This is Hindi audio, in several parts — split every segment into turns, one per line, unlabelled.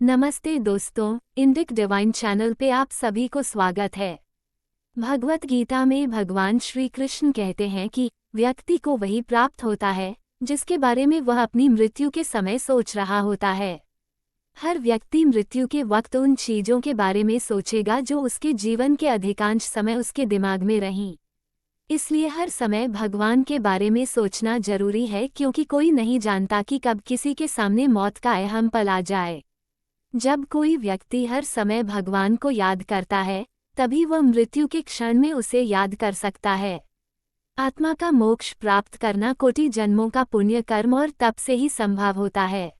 नमस्ते दोस्तों, इंडिक डिवाइन चैनल पे आप सभी को स्वागत है। भगवत गीता में भगवान श्री कृष्ण कहते हैं कि व्यक्ति को वही प्राप्त होता है जिसके बारे में वह अपनी मृत्यु के समय सोच रहा होता है। हर व्यक्ति मृत्यु के वक्त उन चीजों के बारे में सोचेगा जो उसके जीवन के अधिकांश समय उसके दिमाग में रहीं। इसलिए हर समय भगवान के बारे में सोचना जरूरी है, क्योंकि कोई नहीं जानता कि कब किसी के सामने मौत का अहम पल आ जाए। जब कोई व्यक्ति हर समय भगवान को याद करता है, तभी वह मृत्यु के क्षण में उसे याद कर सकता है। आत्मा का मोक्ष प्राप्त करना कोटि जन्मों का पुण्य कर्म और तप से ही संभव होता है।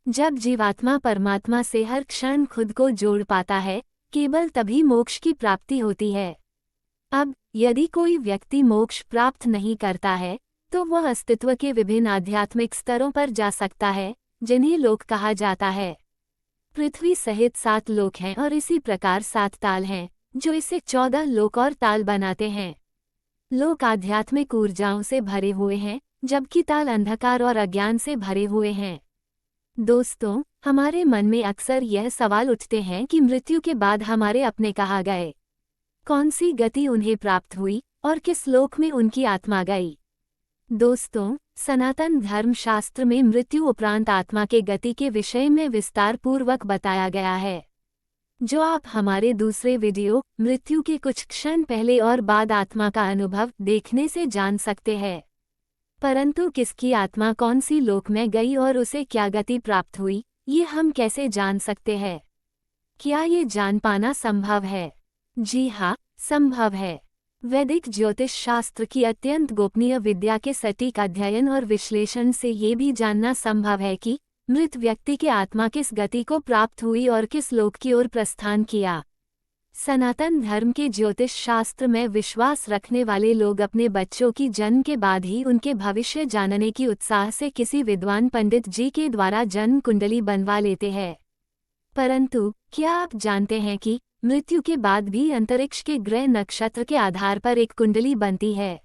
जब जीवात्मा परमात्मा से हर क्षण खुद को जोड़ पाता है, केवल तभी मोक्ष की प्राप्ति होती है। अब यदि कोई व्यक्ति मोक्ष प्राप्त नहीं करता है, तो वह अस्तित्व के विभिन्न आध्यात्मिक स्तरों पर जा सकता है, जिन्हें लोक कहा जाता है। पृथ्वी सहित 7 लोक हैं और इसी प्रकार 7 ताल हैं, जो इसे 14 लोक और ताल बनाते हैं। लोक आध्यात्मिक ऊर्जाओं से भरे हुए हैं, जबकि ताल अंधकार और अज्ञान से भरे हुए हैं। दोस्तों, हमारे मन में अक्सर यह सवाल उठते हैं कि मृत्यु के बाद हमारे अपने कहाँ गए, कौन सी गति उन्हें प्राप्त हुई और किस लोक में उनकी आत्मा गई। दोस्तों, सनातन धर्म शास्त्र में मृत्यु उपरांत आत्मा के गति के विषय में विस्तार पूर्वक बताया गया है, जो आप हमारे दूसरे वीडियो मृत्यु के कुछ क्षण पहले और बाद आत्मा का अनुभव देखने से जान सकते हैं। परंतु किसकी आत्मा कौन सी लोक में गई और उसे क्या गति प्राप्त हुई, ये हम कैसे जान सकते हैं? क्या ये जान पाना संभव है? जी हाँ, संभव है। वैदिक ज्योतिष शास्त्र की अत्यंत गोपनीय विद्या के सटीक अध्ययन और विश्लेषण से ये भी जानना संभव है कि मृत व्यक्ति की आत्मा किस गति को प्राप्त हुई और किस लोक की ओर प्रस्थान किया। सनातन धर्म के ज्योतिष शास्त्र में विश्वास रखने वाले लोग अपने बच्चों की जन्म के बाद ही उनके भविष्य जानने की उत्साह से किसी विद्वान पंडित जी के द्वारा जन्म कुंडली बनवा लेते हैं। परंतु क्या आप जानते हैं कि मृत्यु के बाद भी अंतरिक्ष के ग्रह नक्षत्र के आधार पर एक कुंडली बनती है,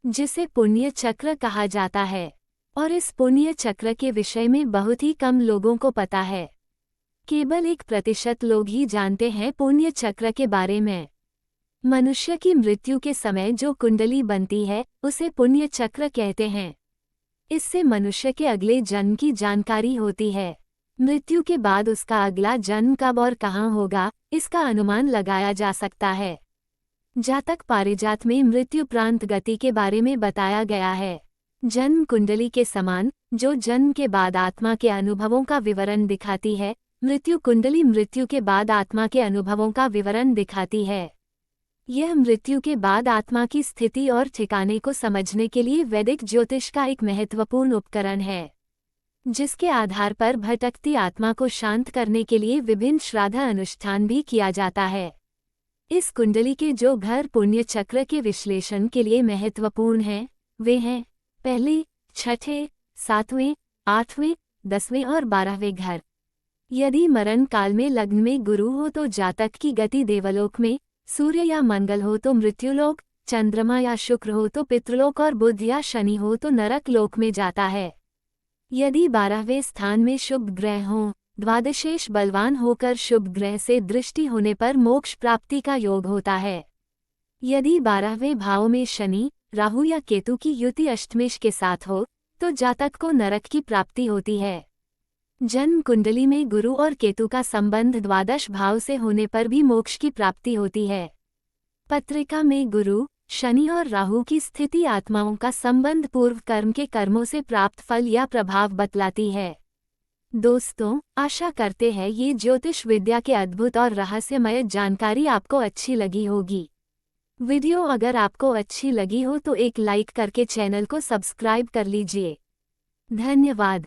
जिसे पुण्य चक्र कहा जाता है। और इस पुण्य चक्र के विषय में बहुत ही कम लोगों को पता है। केवल 1% लोग ही जानते हैं पुण्य चक्र के बारे में। मनुष्य की मृत्यु के समय जो कुंडली बनती है, उसे पुण्य चक्र कहते हैं। इससे मनुष्य के अगले जन्म की जानकारी होती है। मृत्यु के बाद उसका अगला जन्म कब और कहाँ होगा, इसका अनुमान लगाया जा सकता है। जातक पारिजात में मृत्युप्रांत गति के बारे में बताया गया है। जन्म कुंडली के समान, जो जन्म के बाद आत्मा के अनुभवों का विवरण दिखाती है, मृत्यु कुंडली मृत्यु के बाद आत्मा के अनुभवों का विवरण दिखाती है। यह मृत्यु के बाद आत्मा की स्थिति और ठिकाने को समझने के लिए वैदिक ज्योतिष का एक महत्वपूर्ण उपकरण है, जिसके आधार पर भटकती आत्मा को शांत करने के लिए विभिन्न श्राद्ध अनुष्ठान भी किया जाता है। इस कुंडली के जो घर पुण्य चक्र के विश्लेषण के लिए महत्वपूर्ण हैं, वे हैं पहले, छठे, 7वें, 8वें, 10वें और 12वें घर। यदि मरण काल में लग्न में गुरु हो तो जातक की गति देवलोक में, सूर्य या मंगल हो तो मृत्युलोक, चंद्रमा या शुक्र हो तो पितृलोक और बुध या शनि हो तो नरक लोक में जाता है। यदि 12वें स्थान में शुभ ग्रह हों, द्वादशेश बलवान होकर शुभ ग्रह से दृष्टि होने पर मोक्ष प्राप्ति का योग होता है। यदि 12वें भाव में शनि, राहु या केतु की युति अष्टमेश के साथ हो, तो जातक को नरक की प्राप्ति होती है। जन्म कुंडली में गुरु और केतु का संबंध द्वादश भाव से होने पर भी मोक्ष की प्राप्ति होती है। पत्रिका में गुरु, शनि और राहु की स्थिति आत्माओं का संबंध पूर्व कर्म के कर्मों से प्राप्त फल या प्रभाव बतलाती है। दोस्तों, आशा करते हैं ये ज्योतिष विद्या के अद्भुत और रहस्यमय जानकारी आपको अच्छी लगी होगी। वीडियो अगर आपको अच्छी लगी हो तो एक लाइक करके चैनल को सब्सक्राइब कर लीजिए। धन्यवाद।